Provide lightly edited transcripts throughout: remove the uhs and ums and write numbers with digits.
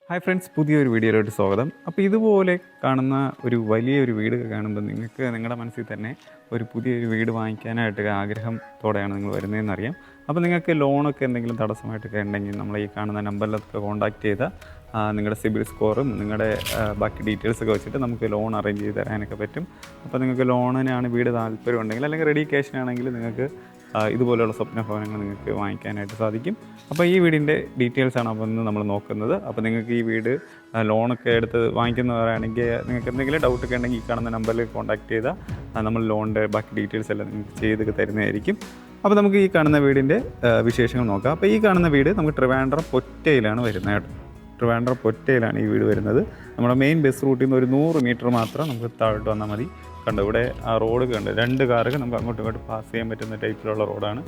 Hi friends, പുതിയൊരു വീഡിയോയിലോട്ട് സ്വാഗതം. അപ്പോൾ ഇതുപോലെ കാണുന്ന ഒരു വലിയൊരു വീട് കാണുമ്പോൾ നിങ്ങൾക്ക് നിങ്ങളുടെ മനസ്സിൽ തന്നെ ഒരു പുതിയൊരു വീട് വാങ്ങിക്കാനായിട്ട് ആഗ്രഹത്തോടെയാണ് നിങ്ങൾ വരുന്നതെന്നറിയാം. അപ്പോൾ നിങ്ങൾക്ക് ലോണൊക്കെ എന്തെങ്കിലും തടസ്സമായിട്ടൊക്കെ ഉണ്ടെങ്കിൽ നമ്മൾ ഈ കാണുന്ന നമ്പറിലൊക്കെ കോൺടാക്റ്റ് ചെയ്താൽ നിങ്ങളുടെ സിബിൽ സ്കോറും നിങ്ങളുടെ ബാക്കി ഡീറ്റെയിൽസൊക്കെ വെച്ചിട്ട് നമുക്ക് ലോൺ അറേഞ്ച് ചെയ്ത് തരാനൊക്കെ പറ്റും. അപ്പോൾ നിങ്ങൾക്ക് ലോണിനാണ് വീട് താല്പര്യം ഉണ്ടെങ്കിൽ അല്ലെങ്കിൽ റെഡി ക്യാഷിനാണെങ്കിൽ നിങ്ങൾക്ക് ഇതുപോലെയുള്ള സ്വപ്ന ഭവനങ്ങൾ നിങ്ങൾക്ക് വാങ്ങിക്കാനായിട്ട് സാധിക്കും. അപ്പോൾ ഈ വീടിൻ്റെ ഡീറ്റെയിൽസാണ് അപ്പോൾ ഇന്ന് നമ്മൾ നോക്കുന്നത്. അപ്പോൾ നിങ്ങൾക്ക് ഈ വീട് ലോണൊക്കെ എടുത്ത് വാങ്ങിക്കുന്നവരാണെങ്കിൽ നിങ്ങൾക്ക് എന്തെങ്കിലും ഡൗട്ടൊക്കെ ഉണ്ടെങ്കിൽ ഈ കാണുന്ന നമ്പറിൽ കോൺടാക്ട് ചെയ്താൽ നമ്മൾ ലോണിൻ്റെ ബാക്കി ഡീറ്റെയിൽസ് എല്ലാം നിങ്ങൾക്ക് ചെയ്ത് തരുന്നതായിരിക്കും. അപ്പോൾ നമുക്ക് ഈ കാണുന്ന വീടിൻ്റെ വിശേഷങ്ങൾ നോക്കാം. അപ്പോൾ ഈ കാണുന്ന വീട് നമുക്ക് ട്രിവാൻഡ്രം പൊറ്റയിലാണ് വരുന്നത്. ട്രിവാൻഡ്രം പൊറ്റയിലാണ് ഈ വീട് വരുന്നത്. നമ്മുടെ മെയിൻ ബസ് റൂട്ടിൽ നിന്ന് ഒരു 100 മീറ്റർ മാത്രം നമുക്ക് താഴോട്ട് വന്നാൽ മതി. കണ്ടു, ഇവിടെ ആ റോഡ് കണ്ട് 2 കാറുകൾ നമുക്ക് അങ്ങോട്ടും ഇങ്ങോട്ടും പാസ് ചെയ്യാൻ പറ്റുന്ന ടൈപ്പിലുള്ള റോഡാണ്.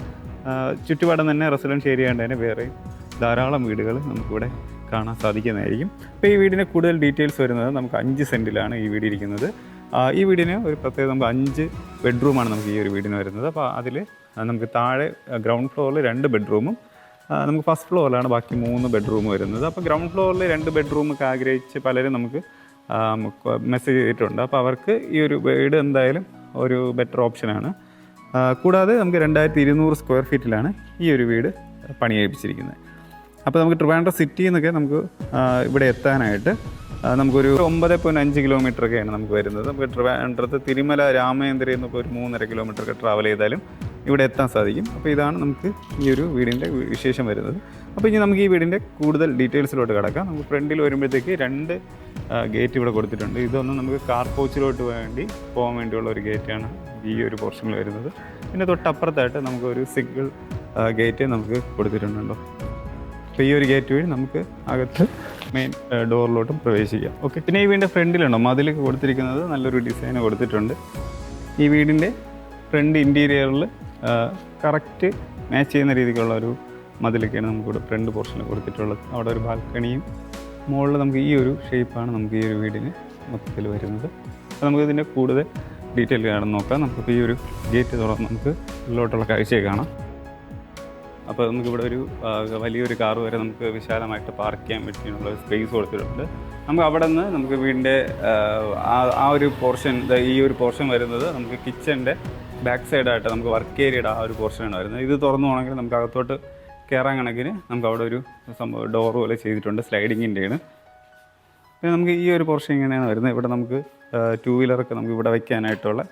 ചുറ്റുപാടും തന്നെ റെസിഡൻഷ്യൽ ഏരിയ ഉണ്ട്, തന്നെ വേറെ ധാരാളം വീടുകൾ നമുക്കിവിടെ കാണാൻ സാധിക്കുന്നതായിരിക്കും. അപ്പോൾ ഈ വീടിൻ്റെ കൂടുതൽ ഡീറ്റെയിൽസ് വരുന്നത് നമുക്ക് 5 സെൻറ്റിലാണ് ഈ വീട് ഇരിക്കുന്നത്. ഈ വീടിന് ഒരു പ്രത്യേകത, നമുക്ക് 5 ബെഡ്റൂമാണ് നമുക്ക് ഈ ഒരു വീടിന് വരുന്നത്. അപ്പോൾ അതിൽ നമുക്ക് താഴെ ഗ്രൗണ്ട് ഫ്ലോറിൽ 2 ബെഡ്റൂമും നമുക്ക് ഫസ്റ്റ് ഫ്ലോറിലാണ് ബാക്കി 3 ബെഡ്റൂം വരുന്നത്. അപ്പോൾ ഗ്രൗണ്ട് ഫ്ലോറിൽ 2 ബെഡ്റൂമൊക്കെ ആഗ്രഹിച്ച് പലരും നമുക്ക് മെസ്സേജ് ചെയ്തിട്ടുണ്ട്. അപ്പോൾ അവർക്ക് ഈ ഒരു വീട് എന്തായാലും ഒരു ബെറ്റർ ഓപ്ഷനാണ്. കൂടാതെ നമുക്ക് 2200 സ്ക്വയർ ഫീറ്റിലാണ് ഈ ഒരു വീട് പണിയേൽപ്പിച്ചിരിക്കുന്നത്. അപ്പോൾ നമുക്ക് ട്രിവാൻഡ്രം സിറ്റിയിൽ നിന്നൊക്കെ നമുക്ക് ഇവിടെ എത്താനായിട്ട് നമുക്കൊരു 9.5 കിലോമീറ്ററൊക്കെയാണ് നമുക്ക് വരുന്നത്. നമുക്ക് ട്രിവാൻഡ്രത്ത് തിരുമല രാമേന്ദ്രയിൽ നിന്നൊക്കെ ഒരു 3.5 കിലോമീറ്ററൊക്കെ ട്രാവൽ ചെയ്താലും ഇവിടെ എത്താൻ സാധിക്കും. അപ്പോൾ ഇതാണ് നമുക്ക് ഈ ഒരു വീടിൻ്റെ വിശേഷം വരുന്നത്. അപ്പോൾ ഇനി നമുക്ക് ഈ വീടിൻ്റെ കൂടുതൽ ഡീറ്റെയിൽസിലോട്ട് കിടക്കാം. നമുക്ക് ഫ്രണ്ടിൽ വരുമ്പോഴത്തേക്ക് 2 ഗേറ്റ് ഇവിടെ കൊടുത്തിട്ടുണ്ട്. ഇതൊന്നും നമുക്ക് കാർ പോച്ചിലോട്ട് പോകാൻ വേണ്ടിയുള്ള ഒരു ഗേറ്റാണ് ഈ ഒരു പോർഷനിൽ വരുന്നത്. പിന്നെ തൊട്ടപ്പുറത്തായിട്ട് നമുക്കൊരു സിംഗിൾ ഗേറ്റ് നമുക്ക് കൊടുത്തിട്ടുണ്ടല്ലോ. അപ്പോൾ ഈ ഒരു ഗേറ്റ് വഴി നമുക്ക് അകത്ത് മെയിൻ ഡോറിലോട്ടും പ്രവേശിക്കാം. ഓക്കെ, പിന്നെ ഈ വീടിൻ്റെ ഫ്രണ്ടിലുണ്ടോ മതിലൊക്കെ കൊടുത്തിരിക്കുന്നത് നല്ലൊരു ഡിസൈൻ കൊടുത്തിട്ടുണ്ട്. ഈ വീടിൻ്റെ ഫ്രണ്ട് ഇൻറ്റീരിയറിൽ കറക്റ്റ് മാച്ച് ചെയ്യുന്ന രീതിക്കുള്ള ഒരു മതിലൊക്കെയാണ് നമുക്കിവിടെ ഫ്രണ്ട് പോർഷനിൽ കൊടുത്തിട്ടുള്ളത്. അവിടെ ഒരു ബാൽക്കണിയും മുകളിൽ നമുക്ക് ഈ ഒരു ഷേപ്പാണ് നമുക്ക് ഈ ഒരു വീടിന് മൊത്തത്തിൽ വരുന്നത്. അപ്പോൾ നമുക്ക് ഇതിൻ്റെ കൂടുതൽ ഡീറ്റെയിൽ കാണാൻ നോക്കാം. നമുക്കിപ്പോൾ ഈ ഒരു ഗേറ്റ് തുറന്ന് നമുക്ക് ഉള്ളിലോട്ടുള്ള കാഴ്ചയെ കാണാം. അപ്പോൾ നമുക്കിവിടെ ഒരു വലിയൊരു കാർ വരെ നമുക്ക് വിശാലമായിട്ട് പാർക്ക് ചെയ്യാൻ പറ്റിയുള്ള സ്പേസ് കൊടുത്തിട്ടുണ്ട്. നമുക്ക് അവിടെ നിന്ന് നമുക്ക് വീടിൻ്റെ ആ ഒരു പോർഷൻ, ഈ ഒരു പോർഷൻ വരുന്നത് നമുക്ക് കിച്ചൻ്റെ ബാക്ക് സൈഡായിട്ട് നമുക്ക് വർക്ക് ഏരിയയുടെ ആ ഒരു പോർഷനാണ് വരുന്നത്. ഇത് തുറന്നു പോകണമെങ്കിൽ നമുക്ക് അകത്തോട്ട് കയറാൻ കണക്കിന് നമുക്ക് അവിടെ ഒരു സംഭവം ഡോർ പോലെ ചെയ്തിട്ടുണ്ട്, സ്ലൈഡിങ്ങിൻ്റെയാണ്. പിന്നെ നമുക്ക് ഈ ഒരു പോർഷൻ ഇങ്ങനെയാണ് വരുന്നത്. ഇവിടെ നമുക്ക് 2 വീലറൊക്കെ നമുക്ക് ഇവിടെ വയ്ക്കാനായിട്ടുള്ള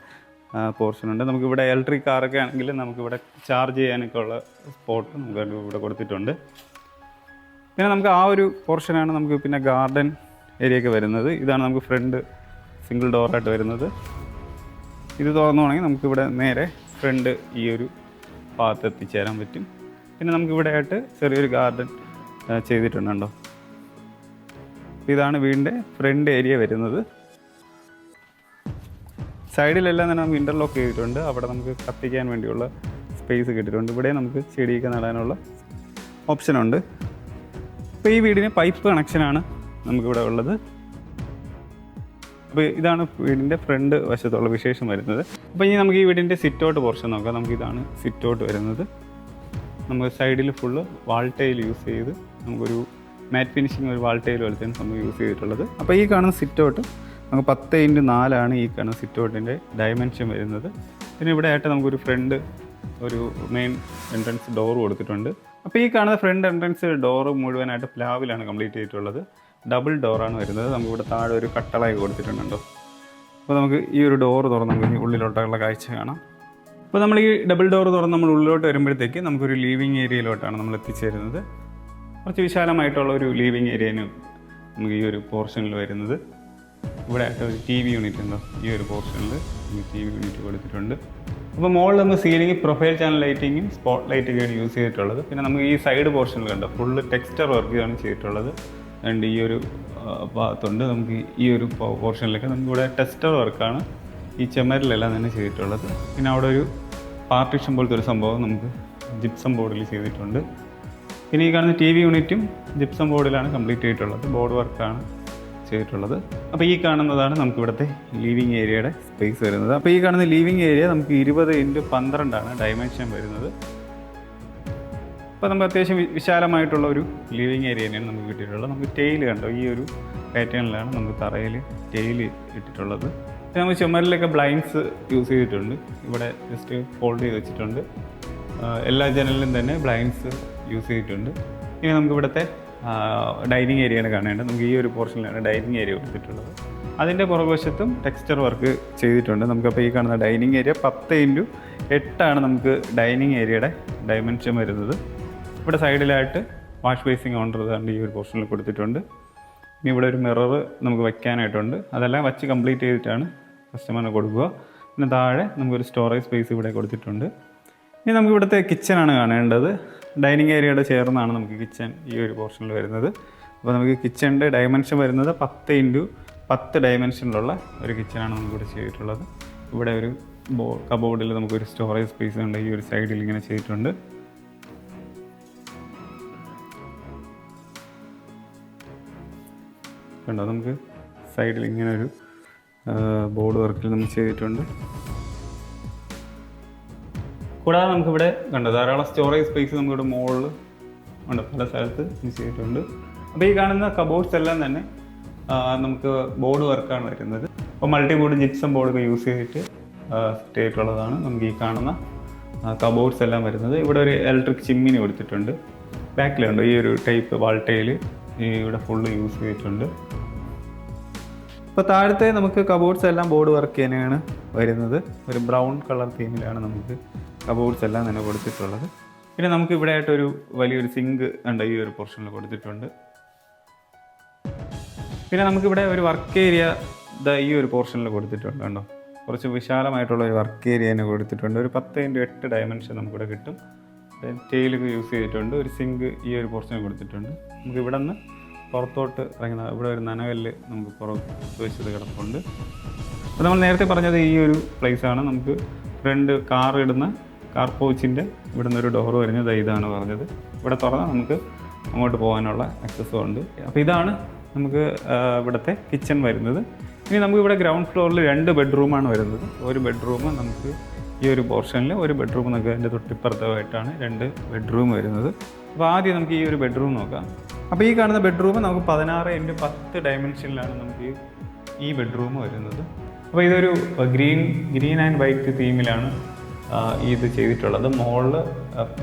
പോർഷനുണ്ട്. നമുക്കിവിടെ ഇലക്ട്രിക് കാറൊക്കെ ആണെങ്കിൽ നമുക്കിവിടെ ചാർജ് ചെയ്യാനൊക്കെ ഉള്ള സ്പോട്ട് നമുക്ക് ഇവിടെ കൊടുത്തിട്ടുണ്ട്. പിന്നെ നമുക്ക് ആ ഒരു പോർഷനാണ് നമുക്ക് പിന്നെ ഗാർഡൻ ഏരിയ ഒക്കെ വരുന്നത്. ഇതാണ് നമുക്ക് ഫ്രണ്ട് സിംഗിൾ ഡോറായിട്ട് വരുന്നത്. ഇത് തുറന്നു പോകണമെങ്കിൽ നമുക്കിവിടെ നേരെ ഫ്രണ്ട് ഈ ഒരു ഭാഗത്ത് എത്തിച്ചേരാൻ പറ്റും. പിന്നെ നമുക്കിവിടെ ആയിട്ട് ചെറിയൊരു ഗാർഡൻ ചെയ്തിട്ടുണ്ടോ. ഇതാണ് വീടിൻ്റെ ഫ്രണ്ട് ഏരിയ വരുന്നത്. സൈഡിലെല്ലാം തന്നെ നമുക്ക് ഇൻ്റർലോക്ക് ചെയ്തിട്ടുണ്ട്. അവിടെ നമുക്ക് കത്തിക്കാൻ വേണ്ടിയുള്ള സ്പേസ് കിട്ടിയിട്ടുണ്ട്. ഇവിടെ നമുക്ക് ചെടിയൊക്കെ നടാനുള്ള ഓപ്ഷനുണ്ട്. അപ്പോൾ ഈ വീടിന് പൈപ്പ് കണക്ഷനാണ് നമുക്കിവിടെ ഉള്ളത്. അപ്പോൾ ഇതാണ് വീടിൻ്റെ ഫ്രണ്ട് വശത്തുള്ള വിശേഷം വരുന്നത്. അപ്പോൾ ഇനി നമുക്ക് ഈ വീടിൻ്റെ സിറ്റ് ഔട്ട് പോർഷൻ നോക്കാം. നമുക്കിതാണ് സിറ്റ് ഔട്ട് വരുന്നത്. നമുക്ക് സൈഡിൽ ഫുള്ള് വാൾ ടൈൽ യൂസ് ചെയ്ത് നമുക്കൊരു മാറ്റ് ഫിനിഷിങ് ഒരു വാൾ ടൈൽ പോലത്തെയാണ് നമ്മൾ യൂസ് ചെയ്തിട്ടുള്ളത്. അപ്പോൾ ഈ കാണുന്ന സിറ്റ് ഔട്ട് നമുക്ക് 10x4 ഈ കാണുന്ന സിറ്റ് ഔട്ടിൻ്റെ ഡയമെൻഷൻ വരുന്നത്. പിന്നെ ഇവിടെ ആയിട്ട് നമുക്കൊരു ഫ്രണ്ട് ഒരു മെയിൻ എൻട്രൻസ് ഡോർ കൊടുത്തിട്ടുണ്ട്. അപ്പോൾ ഈ കാണുന്ന ഫ്രണ്ട് എൻട്രൻസ് ഡോറ് മുഴുവനായിട്ട് പ്ലാവിലാണ് കംപ്ലീറ്റ് ചെയ്തിട്ടുള്ളത്. ഡബിൾ ഡോറാണ് വരുന്നത്. നമുക്കിവിടെ താഴെ ഒരു കട്ടളായി കൊടുത്തിട്ടുണ്ടോ. അപ്പോൾ നമുക്ക് ഈ ഒരു ഡോറ് തുറന്ന് നമുക്ക് ഉള്ളിലോട്ടുള്ള കാഴ്ച കാണാം. അപ്പോൾ നമ്മൾ ഈ ഡബിൾ ഡോർ തുറന്ന് നമ്മൾ ഉള്ളിലോട്ട് വരുമ്പോഴത്തേക്ക് നമുക്കൊരു ലീവിങ് ഏരിയയിലോട്ടാണ് നമ്മൾ എത്തിച്ചേരുന്നത്. കുറച്ച് വിശാലമായിട്ടുള്ള ഒരു ലീവിങ് ഏരിയന് നമുക്ക് ഈ ഒരു പോർഷനിൽ വരുന്നത്. ഇവിടെ ആയിട്ട് ഒരു TV യൂണിറ്റ് ഉണ്ടോ. ഈ ഒരു പോർഷനിൽ TV യൂണിറ്റ് കൊടുത്തിട്ടുണ്ട്. അപ്പോൾ മുകളിൽ നമുക്ക് സീലിംഗ് പ്രൊഫൈൽ ചാനൽ ലൈറ്റിങ്ങും സ്പോട്ട് ലൈറ്റൊക്കെയാണ് യൂസ് ചെയ്തിട്ടുള്ളത്. പിന്നെ നമുക്ക് ഈ സൈഡ് പോർഷനിൽ കണ്ടോ ഫുള്ള് ടെക്സ്ചർ വർക്കാണ് ചെയ്തിട്ടുള്ളത്. അതുകൊണ്ട് ഈ ഒരു ഭാഗത്തുണ്ട് നമുക്ക് ഈ ഒരു പോർഷനിലൊക്കെ നമുക്കിവിടെ ടെക്സ്ചർ വർക്കാണ് ഈ ചുമരിലെല്ലാം തന്നെ ചെയ്തിട്ടുള്ളത്. പിന്നെ അവിടെ ഒരു പാർട്ടീഷൻ പോലത്തെ ഒരു സംഭവം നമുക്ക് ജിപ്സം ബോർഡിൽ ചെയ്തിട്ടുണ്ട്. പിന്നെ ഈ കാണുന്ന TV യൂണിറ്റും ജിപ്സം ബോർഡിലാണ് കംപ്ലീറ്റ് ചെയ്തിട്ടുള്ളത്. ബോർഡ് വർക്കാണ് ചെയ്തിട്ടുള്ളത്. അപ്പോൾ ഈ കാണുന്നതാണ് നമുക്ക് ഇവിടുത്തെ ലിവിങ് ഏരിയയുടെ സ്പേസ് വരുന്നത്. അപ്പോൾ ഈ കാണുന്ന ലിവിങ് ഏരിയ നമുക്ക് 20x12 ഡയമെൻഷൻ വരുന്നത്. അപ്പോൾ നമുക്ക് അത്യാവശ്യം വിശാലമായിട്ടുള്ള ഒരു ലിവിങ് ഏരിയ തന്നെയാണ് നമുക്ക് കിട്ടിയിട്ടുള്ളത്. നമുക്ക് ടെയിൽ കണ്ടോ, ഈ ഒരു പാറ്റേണിലാണ് നമുക്ക് തറയിൽ ടെയിൽ ഇട്ടിട്ടുള്ളത്. പിന്നെ നമുക്ക് ചുമരിലൊക്കെ ബ്ലൈൻഡ്സ് യൂസ് ചെയ്തിട്ടുണ്ട്. ഇവിടെ ജസ്റ്റ് ഫോൾഡ് ചെയ്ത് വെച്ചിട്ടുണ്ട്. എല്ലാ ജനലിലും തന്നെ ബ്ലൈൻഡ്സ് യൂസ് ചെയ്തിട്ടുണ്ട്. ഇനി നമുക്ക് ഇവിടുത്തെ ഡൈനിങ് ഏരിയയാണ് കാണേണ്ടത്. നമുക്ക് ഈ ഒരു പോർഷനിലാണ് ഡൈനിങ് ഏരിയ കൊടുത്തിട്ടുള്ളത്. അതിൻ്റെ പുറകുവശത്തും ടെക്സ്ചർ വർക്ക് ചെയ്തിട്ടുണ്ട്. നമുക്കപ്പോൾ ഈ കാണുന്ന ഡൈനിങ് ഏരിയ 10x8 നമുക്ക് ഡൈനിങ് ഏരിയയുടെ ഡയമെൻഷൻ വരുന്നത്. ഇവിടെ സൈഡിലായിട്ട് വാഷ് ബേസിങ് കൗണ്ടർ കണ്ട് ഈ ഒരു പോർഷനിൽ കൊടുത്തിട്ടുണ്ട്. ഇനി ഇവിടെ ഒരു മിറർ നമുക്ക് വയ്ക്കാനായിട്ടുണ്ട്. അതെല്ലാം വച്ച് കംപ്ലീറ്റ് ചെയ്തിട്ടാണ് കസ്റ്റമറിന് കൊടുക്കുക. പിന്നെ താഴെ നമുക്കൊരു സ്റ്റോറേജ് സ്പേസ് ഇവിടെ കൊടുത്തിട്ടുണ്ട്. ഇനി നമുക്ക് ഇവിടുത്തെ കിച്ചണാണ് കാണേണ്ടത്. ഡൈനിങ് ഏരിയയുടെ ചേർന്നാണ് നമുക്ക് കിച്ചൺ ഈ ഒരു പോർഷനിൽ വരുന്നത്. അപ്പോൾ നമുക്ക് കിച്ചണിൻ്റെ ഡയമെൻഷൻ വരുന്നത് 10x10 ഡയമെൻഷനിലുള്ള ഒരു കിച്ചണാണ് നമുക്കിവിടെ ചെയ്തിട്ടുള്ളത്. ഇവിടെ ഒരു കബോർഡിൽ നമുക്കൊരു സ്റ്റോറേജ് സ്പേസ് ഉണ്ട്. ഈ ഒരു സൈഡിൽ ഇങ്ങനെ ചെയ്തിട്ടുണ്ട്. കണ്ടോ, നമുക്ക് സൈഡിൽ ഇങ്ങനെ ഒരു ബോർഡ് വർക്കിൽ നമ്മൾ ചെയ്തിട്ടുണ്ട്. കൂടാതെ നമുക്കിവിടെ കണ്ടോ ധാരാളം സ്റ്റോറേജ് സ്പേസ് നമുക്കിവിടെ മുകളിൽ ഉണ്ട്, പല സ്ഥലത്ത് യൂസ് ചെയ്തിട്ടുണ്ട്. അപ്പോൾ ഈ കാണുന്ന കബോർഡ്സ് എല്ലാം തന്നെ നമുക്ക് ബോർഡ് വർക്കാണ് വരുന്നത്. അപ്പോൾ മൾട്ടി ബോർഡ് ജിപ്സം ബോർഡൊക്കെ യൂസ് ചെയ്തിട്ട് സെറ്റ് ചെയ്തിട്ടുള്ളതാണ് നമുക്ക് ഈ കാണുന്ന കബോർഡ്സ് എല്ലാം വരുന്നത്. ഇവിടെ ഒരു ഇലക്ട്രിക് ചിമ്മിനി കൊടുത്തിട്ടുണ്ട്. ബാക്കിലുണ്ട് ഈ ഒരു ടൈപ്പ് വാൾ ടൈൽ ഇവിടെ ഫുള്ള് യൂസ് ചെയ്തിട്ടുണ്ട്. ഇപ്പോൾ താഴത്തെ നമുക്ക് കബോർഡ്സ് എല്ലാം ബോർഡ് വർക്ക് തന്നെയാണ് വരുന്നത്. ഒരു ബ്രൗൺ കളർ തീമിലാണ് നമുക്ക് കബോർഡ്സ് എല്ലാം തന്നെ കൊടുത്തിട്ടുള്ളത്. പിന്നെ നമുക്ക് ഇവിടെ ആയിട്ടൊരു വലിയൊരു സിങ്ക് ഉണ്ട് ഈ ഒരു പോർഷനിൽ കൊടുത്തിട്ടുണ്ട്. പിന്നെ നമുക്കിവിടെ ഒരു വർക്ക് ഏരിയ ഈ ഒരു പോർഷനിൽ കൊടുത്തിട്ടുണ്ട്. കണ്ടോ, കുറച്ച് വിശാലമായിട്ടുള്ള ഒരു വർക്ക് ഏരിയ തന്നെ കൊടുത്തിട്ടുണ്ട്. ഒരു 10x8 ഡയമെൻഷൻ നമുക്കിവിടെ കിട്ടും. ടെയിലൊക്കെ യൂസ് ചെയ്തിട്ടുണ്ട്. ഒരു സിങ്ക് ഈ ഒരു പോർഷനിൽ കൊടുത്തിട്ടുണ്ട്. നമുക്ക് ഇവിടെ നിന്ന് പുറത്തോട്ട് ഇറങ്ങുന്ന ഇവിടെ ഒരു നനകല്ല് നമുക്ക് പുറത്ത് വെച്ചത് കിടപ്പുണ്ട്. അപ്പോൾ നമ്മൾ നേരത്തെ പറഞ്ഞത് ഈ ഒരു പ്ലേസാണ്. നമുക്ക് ഫ്രണ്ട് കാർ ഇടുന്ന കാർ പോച്ചിൻ്റെ ഇവിടെ നിന്നൊരു ഡോർ വരുന്നത് ഇതാണ് പറഞ്ഞത്. ഇവിടെ തുറന്നാൽ നമുക്ക് അങ്ങോട്ട് പോകാനുള്ള ആക്സസും ഉണ്ട്. അപ്പോൾ ഇതാണ് നമുക്ക് ഇവിടുത്തെ കിച്ചൺ വരുന്നത്. ഇനി നമുക്ക് ഇവിടെ ഗ്രൗണ്ട് ഫ്ലോറിൽ 2 ബെഡ്റൂമാണ് വരുന്നത്. ഒരു ബെഡ്റൂം നമുക്ക് ഈ ഒരു പോർഷനിൽ, ഒരു ബെഡ്റൂം നമുക്ക് അതിൻ്റെ തൊട്ടിപ്പുറത്തായിട്ടാണ് 2 ബെഡ്റൂം വരുന്നത്. അപ്പോൾ ആദ്യം നമുക്ക് ഈ ഒരു ബെഡ്റൂം നോക്കാം. അപ്പോൾ ഈ കാണുന്ന ബെഡ്റൂം നമുക്ക് 16x10 ഡയമെൻഷനിലാണ് നമുക്ക് ഈ ബെഡ്റൂം വരുന്നത്. അപ്പോൾ ഇതൊരു ഗ്രീൻ ആൻഡ് വൈറ്റ് തീമിലാണ് ഇത് ചെയ്തിട്ടുള്ളത്. മുകളിൽ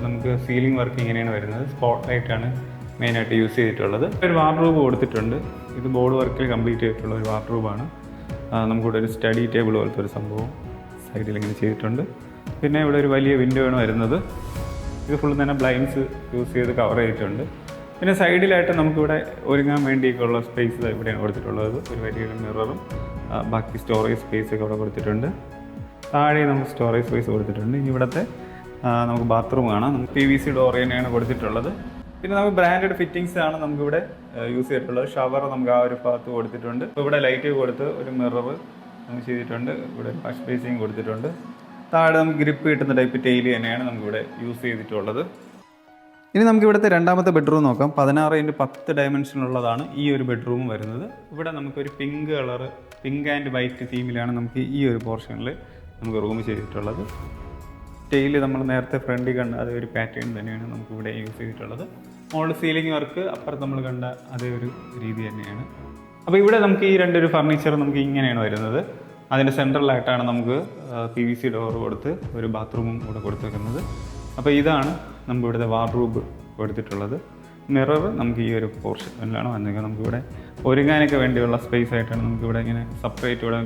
നമുക്ക് സീലിംഗ് വർക്ക് ഇങ്ങനെയാണ് വരുന്നത്. സ്പോട്ട് ലൈറ്റാണ് മെയിനായിട്ട് യൂസ് ചെയ്തിട്ടുള്ളത്. ഒരു വാർഡ്രോബ് കൊടുത്തിട്ടുണ്ട്. ഇത് ബോർഡ് വർക്കിൽ കംപ്ലീറ്റ് ചെയ്തിട്ടുള്ള ഒരു വാർഡ്രോബാണ്. നമുക്കിവിടെ ഒരു സ്റ്റഡി ടേബിൾ പോലത്തെ ഒരു സംഭവം സൈഡിൽ ഇങ്ങനെ ചെയ്തിട്ടുണ്ട്. പിന്നെ ഇവിടെ ഒരു വലിയ വിൻഡോ ആണ് വരുന്നത്. ഇത് ഫുൾ തന്നെ ബ്ലൈൻഡ്സ് യൂസ് ചെയ്ത് കവർ ചെയ്തിട്ടുണ്ട്. പിന്നെ സൈഡിലായിട്ട് നമുക്കിവിടെ ഒരുങ്ങാൻ വേണ്ടിയൊക്കെയുള്ള സ്പേസ് ഇവിടെയാണ് കൊടുത്തിട്ടുള്ളത്. ഒരു വലിയ മിററും ബാക്കി സ്റ്റോറേജ് സ്പേസൊക്കെ ഇവിടെ കൊടുത്തിട്ടുണ്ട്. താഴെ നമുക്ക് സ്റ്റോറേജ് സ്പേസ് കൊടുത്തിട്ടുണ്ട്. ഇനി ഇവിടുത്തെ നമുക്ക് ബാത്റൂം കാണാം. നമുക്ക് PVC ഡോർ തന്നെയാണ് കൊടുത്തിട്ടുള്ളത്. പിന്നെ നമുക്ക് ബ്രാൻഡഡ് ഫിറ്റിങ്സ് ആണ് നമുക്കിവിടെ യൂസ് ചെയ്തിട്ടുള്ളത്. ഷവർ നമുക്ക് ആ ഒരു ഭാഗത്ത് കൊടുത്തിട്ടുണ്ട്. ഇപ്പോൾ ഇവിടെ ലൈറ്റ് കൊടുത്ത് ഒരു മിറർ നമുക്ക് ചെയ്തിട്ടുണ്ട്. ഇവിടെ വാഷ് ബേസിങ് കൊടുത്തിട്ടുണ്ട്. താഴെ നമുക്ക് ഗ്രിപ്പ് കിട്ടുന്ന ടൈപ്പ് ടൈൽ തന്നെയാണ് നമുക്കിവിടെ യൂസ് ചെയ്തിട്ടുള്ളത്. ഇനി നമുക്ക് ഇവിടുത്തെ രണ്ടാമത്തെ ബെഡ്റൂം നോക്കാം. 16x10 ഡയമെൻഷനുള്ളതാണ് ഈ ഒരു ബെഡ്റൂം വരുന്നത്. ഇവിടെ നമുക്കൊരു പിങ്ക് ആൻഡ് വൈറ്റ് തീമിലാണ് നമുക്ക് ഈ ഒരു പോർഷനിൽ നമുക്ക് റൂം ചെയ്തിട്ടുള്ളത്. ടെയിൽ നമ്മൾ നേരത്തെ ഫ്രണ്ടിൽ കണ്ട അതേ ഒരു പാറ്റേൺ തന്നെയാണ് നമുക്കിവിടെ യൂസ് ചെയ്തിട്ടുള്ളത്. മുകളിൽ സീലിംഗ് വർക്ക് അപ്പുറത്ത് നമ്മൾ കണ്ട അതേ ഒരു രീതി തന്നെയാണ്. അപ്പോൾ ഇവിടെ നമുക്ക് ഈ 2 ഫർണിച്ചർ നമുക്ക് ഇങ്ങനെയാണ് വരുന്നത്. അതിൻ്റെ സെൻട്രലായിട്ടാണ് നമുക്ക് PVC ഡോർ കൊടുത്ത് ഒരു ബാത്റൂമും കൂടെ കൊടുത്തേക്കുന്നത്. അപ്പോൾ ഇതാണ് നമുക്ക് ഇവിടുത്തെ വാർഡ്രോബ് കൊടുത്തിട്ടുള്ളത്. മിറർ നമുക്ക് ഈ ഒരു പോർഷനിലാണ് വന്നിരിക്കുന്നത്. നമുക്കിവിടെ ഒരുങ്ങാനൊക്കെ വേണ്ടിയുള്ള സ്പേസ് ആയിട്ടാണ് നമുക്കിവിടെ ഇങ്ങനെ സെപ്പറേറ്റ് ഇവിടെ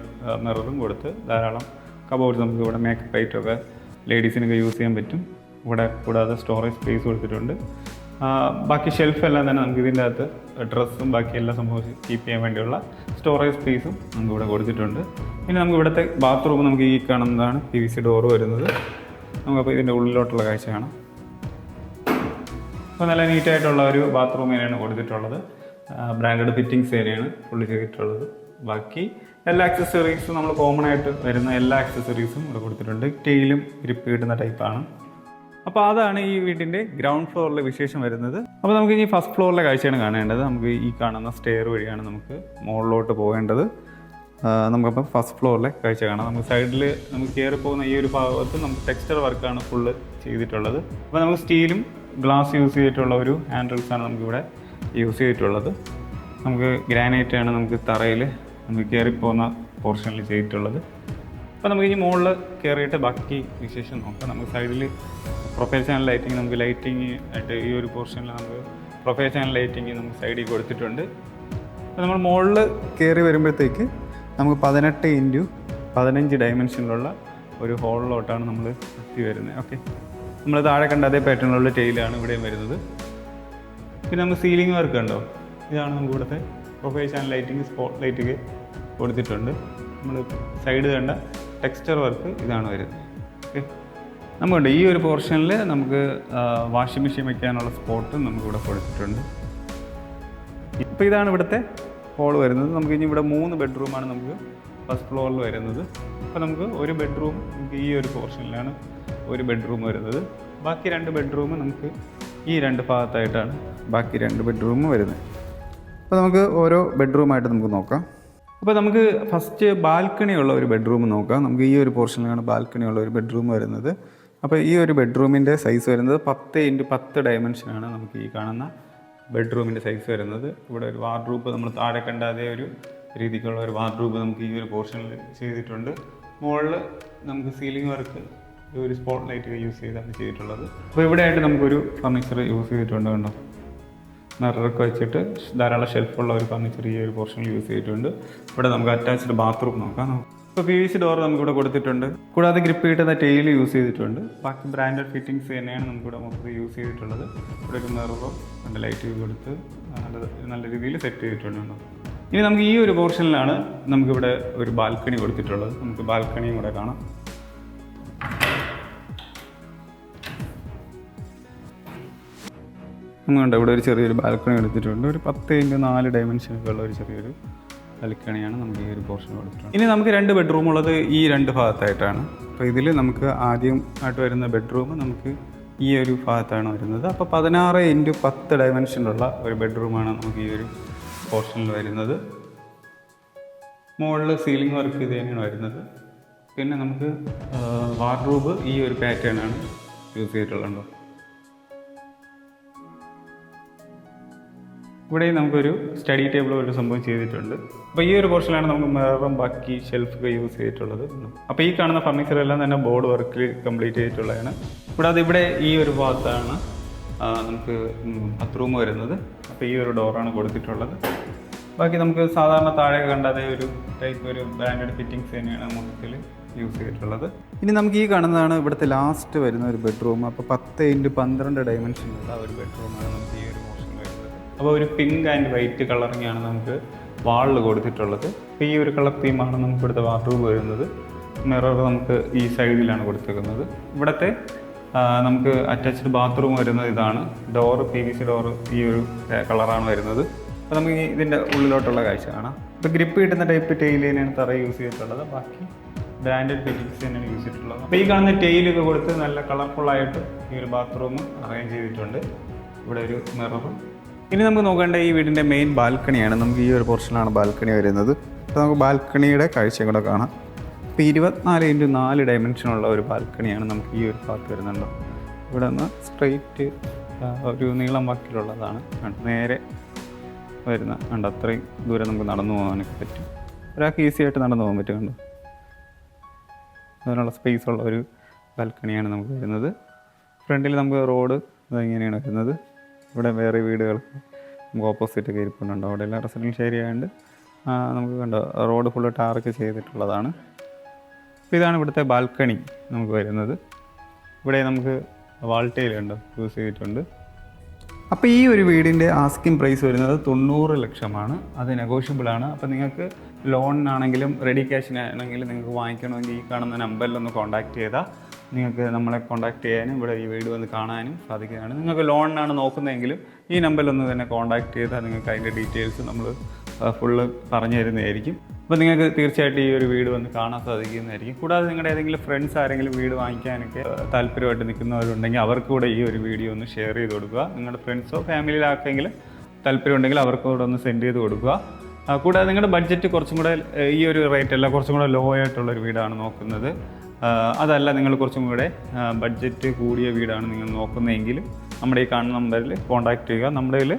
മിററും കൊടുത്ത് ധാരാളം കബോർഡ്സ് നമുക്കിവിടെ മേക്കപ്പ് ഐറ്റമൊക്കെ ലേഡീസിനൊക്കെ യൂസ് ചെയ്യാൻ പറ്റും. ഇവിടെ കൂടാതെ സ്റ്റോറേജ് സ്പേസ് കൊടുത്തിട്ടുണ്ട്. ബാക്കി ഷെൽഫെല്ലാം തന്നെ നമുക്ക് ഇതിൻ്റെ അകത്ത് ഡ്രസ്സും ബാക്കി എല്ലാ സംഭവം കീപ്പ് ചെയ്യാൻ വേണ്ടിയുള്ള സ്റ്റോറേജ് സ്പേസും നമുക്കിവിടെ കൊടുത്തിട്ടുണ്ട്. പിന്നെ നമുക്ക് ഇവിടുത്തെ ബാത്റൂം നമുക്ക് ഈ കാണുന്നതാണ് PVC ഡോറ് വരുന്നത്. നമുക്കപ്പോൾ ഇതിൻ്റെ ഉള്ളിലോട്ടുള്ള കാഴ്ച കാണാം. അപ്പോൾ നല്ല നീറ്റായിട്ടുള്ള ഒരു ബാത്റൂം തന്നെയാണ് കൊടുത്തിട്ടുള്ളത്. ബ്രാൻഡഡ് ഫിറ്റിങ്സ് തന്നെയാണ് ഫുള്ള് ചെയ്തിട്ടുള്ളത്. ബാക്കി എല്ലാ ആക്സസറീസും നമ്മൾ കോമൺ ആയിട്ട് വരുന്ന എല്ലാ ആക്സസറീസും ഇവിടെ കൊടുത്തിട്ടുണ്ട്. ടെയിലും ഗ്രിപ്പ് കിട്ടുന്ന ടൈപ്പാണ്. അപ്പോൾ അതാണ് ഈ വീടിൻ്റെ ഗ്രൗണ്ട് ഫ്ലോറിലെ വിശേഷം വരുന്നത്. അപ്പോൾ നമുക്ക് ഇനി ഫസ്റ്റ് ഫ്ലോറിലെ കാഴ്ചയാണ് കാണേണ്ടത്. നമുക്ക് ഈ കാണുന്ന സ്റ്റെയർ വഴിയാണ് നമുക്ക് മുകളിലോട്ട് പോകേണ്ടത്. നമുക്കപ്പോൾ ഫസ്റ്റ് ഫ്ലോറിലെ കാഴ്ച കാണാം. നമുക്ക് സൈഡിൽ നമുക്ക് കയറി പോകുന്ന ഈ ഒരു ഭാഗത്ത് നമുക്ക് ടെക്സ്ചർ വർക്കാണ് ഫുള്ള് ചെയ്തിട്ടുള്ളത്. അപ്പോൾ നമുക്ക് സ്റ്റീലും ഗ്ലാസ് യൂസ് ചെയ്തിട്ടുള്ള ഒരു ഹാൻഡിൽസാണ് നമുക്കിവിടെ യൂസ് ചെയ്തിട്ടുള്ളത്. നമുക്ക് ഗ്രാനൈറ്റാണ് നമുക്ക് തറയിൽ നമുക്ക് കയറിപ്പോകുന്ന പോർഷനിൽ ചെയ്തിട്ടുള്ളത്. അപ്പോൾ നമുക്ക് ഇനി മുകളിൽ കയറിയിട്ട് ബാക്കി വിശേഷം നോക്കാം. നമുക്ക് സൈഡിൽ പ്രൊഫൈൽ ചാനൽ ലൈറ്റിംഗ്, നമുക്ക് ലൈറ്റിംഗ് ആയിട്ട് ഈ ഒരു പോർഷനിൽ നമുക്ക് പ്രൊഫൈൽ ചാനൽ ലൈറ്റിംഗ് നമുക്ക് സൈഡിൽ കൊടുത്തിട്ടുണ്ട്. അപ്പോൾ നമ്മൾ മുകളിൽ കയറി വരുമ്പോഴത്തേക്ക് നമുക്ക് 18x15 ഡയമെൻഷനിലുള്ള ഒരു ഹോളിലോട്ടാണ് നമ്മൾ എത്തി വരുന്നത്. ഓക്കെ, നമ്മൾ താഴെ കണ്ട അതേ പാറ്റേണിലുള്ള ടൈലാണ് ഇവിടെയും വരുന്നത്. പിന്നെ നമ്മൾ സീലിംഗ് വർക്ക് കണ്ടോ, ഇതാണ് നമുക്ക് ഇവിടുത്തെ profile channel lighting, spot light കൊടുത്തിട്ടുണ്ട്. നമ്മൾ സൈഡ് കണ്ട ടെക്സ്ചർ വർക്ക് ഇതാണ് വരുന്നത്. ഓക്കെ, നമുക്കുണ്ട് ഈ ഒരു പോർഷനിൽ നമുക്ക് വാഷിംഗ് മെഷീൻ വയ്ക്കാനുള്ള സ്പോട്ട് നമുക്കിവിടെ കൊടുത്തിട്ടുണ്ട്. ഇപ്പോൾ ഇതാണ് ഇവിടുത്തെ ഹോൾ വരുന്നത്. നമുക്ക് ഇനി ഇവിടെ 3 ബെഡ്റൂമാണ് നമുക്ക് ഫസ്റ്റ് ഫ്ലോറിൽ വരുന്നത്. അപ്പോൾ നമുക്ക് ഒരു ബെഡ്റൂം നമുക്ക് ഈ ഒരു പോർഷനിലാണ് ഒരു ബെഡ്റൂം വരുന്നത്. ബാക്കി 2 ബെഡ്റൂം നമുക്ക് ഈ 2 ഭാഗത്തായിട്ടാണ് ബാക്കി 2 ബെഡ്റൂം വരുന്നത്. അപ്പോൾ നമുക്ക് ഓരോ ബെഡ്റൂമായിട്ട് നമുക്ക് നോക്കാം. അപ്പോൾ നമുക്ക് ഫസ്റ്റ് ബാൽക്കണിയുള്ള ഒരു ബെഡ്റൂം നോക്കാം. നമുക്ക് ഈ ഒരു പോർഷനിലാണ് ബാൽക്കണിയുള്ള ഒരു ബെഡ്റൂം വരുന്നത്. അപ്പോൾ ഈ ഒരു ബെഡ്റൂമിൻ്റെ സൈസ് വരുന്നത് 10x10 ഡയമെൻഷനാണ് നമുക്ക് ഈ കാണുന്ന ബെഡ്റൂമിൻ്റെ സൈസ് വരുന്നത്. ഇവിടെ ഒരു വാർഡ്രോബ് നമ്മൾ താഴെ കണ്ട അതേ ഒരു രീതിക്കുള്ള ഒരു വാർഡ്രോബ് നമുക്ക് ഈ ഒരു പോർഷനിൽ ചെയ്തിട്ടുണ്ട്. മുകളിൽ നമുക്ക് സീലിംഗ് വർക്ക് ഒരു സ്പോട്ട് ലൈറ്റ് യൂസ് ചെയ്താണ് ചെയ്തിട്ടുള്ളത്. അപ്പോൾ ഇവിടെയായിട്ട് നമുക്കൊരു ഫർണിച്ചർ യൂസ് ചെയ്തിട്ടുണ്ട്. കണ്ടോ, മിററൊക്കെ വെച്ചിട്ട് ധാരാളം ഷെൽഫുള്ള ഒരു ഫർണിച്ചർ ഈ ഒരു പോർഷനിൽ യൂസ് ചെയ്തിട്ടുണ്ട്. ഇവിടെ നമുക്ക് അറ്റാച്ച്ഡ് ബാത്റൂം നോക്കാം. ഇപ്പോൾ PVC ഡോർ നമുക്കിവിടെ കൊടുത്തിട്ടുണ്ട്. കൂടാതെ ഗ്രിപ്പ് കിട്ടുന്ന ടെയിൽ യൂസ് ചെയ്തിട്ടുണ്ട്. ബാക്കി ബ്രാൻഡഡ് ഫിറ്റിങ്സ് തന്നെയാണ് നമുക്കിവിടെ മൊത്തം യൂസ് ചെയ്തിട്ടുള്ളത്. ഇവിടെ ഒരു മിററോ നല്ല ലൈറ്റ് കൊടുത്ത് നല്ല രീതിയിൽ സെറ്റ് ചെയ്തിട്ടുണ്ട്. ഇനി നമുക്ക് ഈ ഒരു പോർഷനിലാണ് നമുക്കിവിടെ ഒരു ബാൽക്കണി കൊടുത്തിട്ടുള്ളത്. നമുക്ക് ബാൽക്കണിയും കൂടെ കാണാം. നമുക്കുണ്ട് ഇവിടെ ഒരു ചെറിയൊരു ബാൽക്കണി എടുത്തിട്ടുണ്ട്. ഒരു 10x4 ഡയമെൻഷനൊക്കെയുള്ള ഒരു ചെറിയൊരു ബാൽക്കണിയാണ് നമുക്ക് ഈ ഒരു പോർഷൻ കൊടുത്തിട്ടുള്ളത്. ഇനി നമുക്ക് 2 ബെഡ്റൂം ഉള്ളത് ഈ 2 ഭാഗത്തായിട്ടാണ്. അപ്പോൾ ഇതിൽ നമുക്ക് ആദ്യം ആയിട്ട് വരുന്ന ബെഡ്റൂം നമുക്ക് ഈ ഒരു ഭാഗത്താണ് വരുന്നത്. അപ്പോൾ 16x10 ഡയമെൻഷനുള്ള ഒരു ബെഡ്റൂമാണ് നമുക്ക് ഈ ഒരു പോർഷനിൽ വരുന്നത്. മുകളിൽ സീലിംഗ് വർക്ക് ഇത് തന്നെയാണ് വരുന്നത്. പിന്നെ നമുക്ക് വാർഡ്രോബ് ഈ ഒരു പാറ്റേണാണ് യൂസ് ചെയ്തിട്ടുള്ളത്. ഇവിടെ നമുക്കൊരു സ്റ്റഡി ടേബിൾ ഒരു സംഭവം ചെയ്തിട്ടുണ്ട്. അപ്പോൾ ഈ ഒരു പോർഷനിലാണ് നമുക്ക് മിററും ബാക്കി ഷെൽഫൊക്കെ യൂസ് ചെയ്തിട്ടുള്ളത്. അപ്പോൾ ഈ കാണുന്ന ഫർണിച്ചർ എല്ലാം തന്നെ ബോർഡ് വർക്കിൽ കംപ്ലീറ്റ് ചെയ്തിട്ടുള്ളതാണ്. കൂടാതെ ഇവിടെ ഈ ഒരു ഭാഗത്താണ് നമുക്ക് ബാത്റൂം വരുന്നത്. അപ്പോൾ ഈ ഒരു ഡോറാണ് കൊടുത്തിട്ടുള്ളത്. ബാക്കി നമുക്ക് സാധാരണ താഴെ കണ്ട അതേ ഒരു ടൈപ്പ് ഒരു ബ്രാൻഡഡ് ഫിറ്റിങ്സ് തന്നെയാണ് മൊത്തത്തിൽ യൂസ് ചെയ്തിട്ടുള്ളത്. ഇനി നമുക്ക് ഈ കാണുന്നതാണ് ഇവിടുത്തെ ലാസ്റ്റ് വരുന്ന ഒരു ബെഡ്റൂം. അപ്പോൾ 10x12 ഡയമെൻഷനുള്ള ഒരു ബെഡ്റൂമാണ് നമുക്ക് ഈ ഒരു പോർഷൻ വരുന്നത്. അപ്പോൾ ഒരു പിങ്ക് ആൻഡ് വൈറ്റ് കളറിങ്ങാണ് നമുക്ക് വാളിൽ കൊടുത്തിട്ടുള്ളത്. അപ്പോൾ ഈ ഒരു കളർ തീമാണ് നമുക്ക് ഇവിടുത്തെ വാർഡ്രോബ് വരുന്നത്. മിറർ നമുക്ക് ഈ സൈഡിലാണ് കൊടുത്തിരിക്കുന്നത്. ഇവിടുത്തെ നമുക്ക് അറ്റാച്ച്ഡ് ബാത്റൂം വരുന്നത് ഇതാണ്. ഡോറ് PVC ഡോറ് ഈ ഒരു കളറാണ് വരുന്നത്. അപ്പോൾ നമുക്ക് ഇതിൻ്റെ ഉള്ളിലോട്ടുള്ള കാഴ്ച കാണാം. ഇപ്പോൾ ഗ്രിപ്പ് കിട്ടുന്ന ടൈപ്പ് ടെയിൽ തന്നെയാണ് തറ യൂസ് ചെയ്തിട്ടുള്ളത്. ബാക്കി ബ്രാൻഡഡ് ഫിറ്റിങ്സ് തന്നെയാണ് യൂസ് ചെയ്തിട്ടുള്ളത്. അപ്പോൾ ഈ കാണുന്ന ടെയിലൊക്കെ കൊടുത്ത് നല്ല കളർഫുള്ളായിട്ട് ഈ ഒരു ബാത്റൂം അറേഞ്ച് ചെയ്തിട്ടുണ്ട്. ഇവിടെ ഒരു മിററും. ഇനി നമുക്ക് നോക്കേണ്ട ഈ വീടിൻ്റെ മെയിൻ ബാൽക്കണിയാണ്. നമുക്ക് ഈ ഒരു പോർഷനാണ് ബാൽക്കണി വരുന്നത്. അപ്പോൾ നമുക്ക് ബാൽക്കണിയുടെ കാഴ്ച കൂടെ കാണാം. ഇപ്പോൾ 24x4 ഡയമെൻഷനുള്ള ഒരു ബാൽക്കണിയാണ് നമുക്ക് ഈ ഒരു ഭാഗത്ത് വരുന്നുണ്ടോ. ഇവിടെ നിന്ന് സ്ട്രെയിറ്റ് ഒരു നീളം വാക്കിലുള്ളതാണ്. നേരെ വരുന്ന കണ്ട് അത്രയും ദൂരം നമുക്ക് നടന്നു പോകാനൊക്കെ പറ്റും. ഒരാൾക്ക് ഈസി ആയിട്ട് നടന്നു പോകാൻ പറ്റും. കണ്ടോ, അതിനുള്ള സ്പേസ് ഉള്ള ഒരു ബാൽക്കണിയാണ് നമുക്ക് വരുന്നത്. ഫ്രണ്ടിൽ നമുക്ക് റോഡ് ഇങ്ങനെയാണ് വരുന്നത്. ഇവിടെ വേറെ വീടുകൾക്ക് നമുക്ക് ഓപ്പോസിറ്റൊക്കെ ഇരിപ്പുണ്ടോ. അവിടെ എല്ലാം റെസിഡൻഷ്യൽ ഏരിയ ആയതുകൊണ്ട് നമുക്ക് കണ്ടോ റോഡ് ഫുള്ള് ടാറൊക്കെ ചെയ്തിട്ടുള്ളതാണ്. അപ്പോൾ ഇതാണ് ഇവിടുത്തെ ബാൽക്കണി നമുക്ക് വരുന്നത്. ഇവിടെ നമുക്ക് വാൾട്ടയിൽ ഉണ്ടോ യൂസ് ചെയ്തിട്ടുണ്ട്. അപ്പോൾ ഈ ഒരു വീടിൻ്റെ ആസ്കിംഗ് പ്രൈസ് വരുന്നത് 90 ലക്ഷമാണ്. അത് നെഗോഷ്യബിളാണ്. അപ്പോൾ നിങ്ങൾക്ക് ലോണിനാണെങ്കിലും റെഡി ക്യാഷിനാണെങ്കിലും നിങ്ങൾക്ക് വാങ്ങിക്കണമെങ്കിൽ ഈ കാണുന്ന നമ്പറിലൊന്ന് കോൺടാക്റ്റ് ചെയ്താൽ നിങ്ങൾക്ക് നമ്മളെ കോൺടാക്റ്റ് ചെയ്യാനും ഇവിടെ ഈ വീട് വന്ന് കാണാനും സാധിക്കുന്നതാണ്. നിങ്ങൾക്ക് ലോണിനാണ് നോക്കുന്നതെങ്കിലും ഈ നമ്പറിലൊന്ന് തന്നെ കോൺടാക്റ്റ് ചെയ്താൽ നിങ്ങൾക്ക് അതിൻ്റെ ഡീറ്റെയിൽസ് നമ്മൾ ഫുള്ള് പറഞ്ഞു തരുന്നതായിരിക്കും. അപ്പോൾ നിങ്ങൾക്ക് തീർച്ചയായിട്ടും ഈ ഒരു വീട് വന്ന് കാണാൻ സാധിക്കുന്നതായിരിക്കും. കൂടാതെ നിങ്ങളുടെ ഏതെങ്കിലും ഫ്രണ്ട്സ് ആരെങ്കിലും വീട് വാങ്ങിക്കാനൊക്കെ താല്പര്യമായിട്ട് നിൽക്കുന്നവരുണ്ടെങ്കിൽ അവർക്ക് കൂടെ ഈ ഒരു വീഡിയോ ഒന്ന് ഷെയർ ചെയ്ത് കൊടുക്കുക. നിങ്ങളുടെ ഫ്രണ്ട്സോ ഫാമിലിയിലാർക്കെങ്കിലും താല്പര്യമുണ്ടെങ്കിൽ അവർക്ക് കൂടെ ഒന്ന് സെൻഡ് ചെയ്ത് കൊടുക്കുക. കൂടാതെ നിങ്ങളുടെ ബഡ്ജറ്റ് കുറച്ചും കൂടെ ഈ ഒരു റേറ്റ് അല്ല, കുറച്ചും കൂടെ ലോ ആയിട്ടുള്ളൊരു വീടാണ് നോക്കുന്നത്. അതല്ല നിങ്ങൾ കുറച്ചും കൂടെ ബഡ്ജറ്റ് കൂടിയ വീടാണ് നിങ്ങൾ നോക്കുന്നതെങ്കിൽ നമ്മുടെ ഈ കാണുന്ന നമ്പറിൽ കോൺടാക്റ്റ് ചെയ്യുക. നമ്മുടെ കയ്യിൽ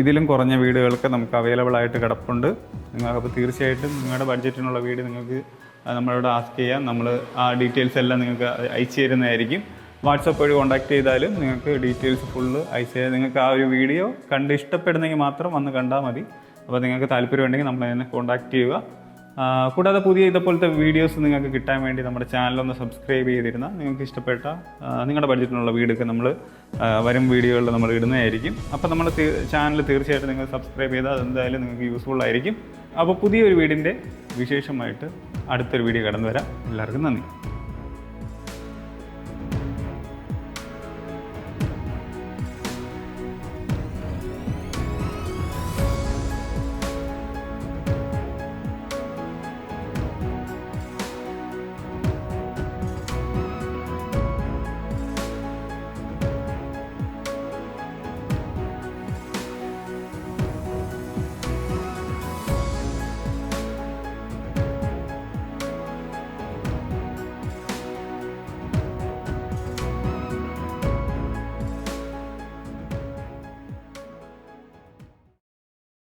ഇതിലും കുറഞ്ഞ വീടുകളൊക്കെ നമുക്ക് അവൈലബിൾ ആയിട്ട് കിടപ്പുണ്ട്. നിങ്ങൾക്കപ്പോൾ തീർച്ചയായിട്ടും നിങ്ങളുടെ ബഡ്ജറ്റിനുള്ള വീട് നിങ്ങൾക്ക് നമ്മളോട് ആസ്ക് ചെയ്യാം. നമ്മൾ ആ ഡീറ്റെയിൽസ് എല്ലാം നിങ്ങൾക്ക് അയച്ചു തരുന്നതായിരിക്കും. വാട്സപ്പ് വഴി കോൺടാക്ട് ചെയ്താലും നിങ്ങൾക്ക് ഡീറ്റെയിൽസ് ഫുള്ള് അയച്ചു തരാം. നിങ്ങൾക്ക് ആ ഒരു വീഡിയോ കണ്ട് ഇഷ്ടപ്പെടുന്നെങ്കിൽ മാത്രം വന്ന് കണ്ടാൽ മതി. അപ്പോൾ നിങ്ങൾക്ക് താല്പര്യമുണ്ടെങ്കിൽ നമ്മളെ തന്നെ കോൺടാക്ട് ചെയ്യുക. കൂടാതെ പുതിയ ഇതുപോലത്തെ വീഡിയോസ് നിങ്ങൾക്ക് കിട്ടാൻ വേണ്ടി നമ്മുടെ ചാനലൊന്ന് സബ്സ്ക്രൈബ് ചെയ്തിരുന്നാൽ നിങ്ങൾക്ക് ഇഷ്ടപ്പെട്ട നിങ്ങളുടെ ബഡ്ജറ്റിനുള്ള വീടൊക്കെ നമ്മൾ വരും വീഡിയോകളിൽ നമ്മൾ ഇടുന്നതായിരിക്കും. അപ്പോൾ നമ്മുടെ ചാനൽ തീർച്ചയായിട്ടും നിങ്ങൾ സബ്സ്ക്രൈബ് ചെയ്താൽ അതെന്തായാലും നിങ്ങൾക്ക് യൂസ്ഫുൾ ആയിരിക്കും. അപ്പോൾ പുതിയൊരു വീടിൻ്റെ വിശേഷമായിട്ട് അടുത്തൊരു വീഡിയോ കടന്നു വരാം. എല്ലാവർക്കും നന്ദി.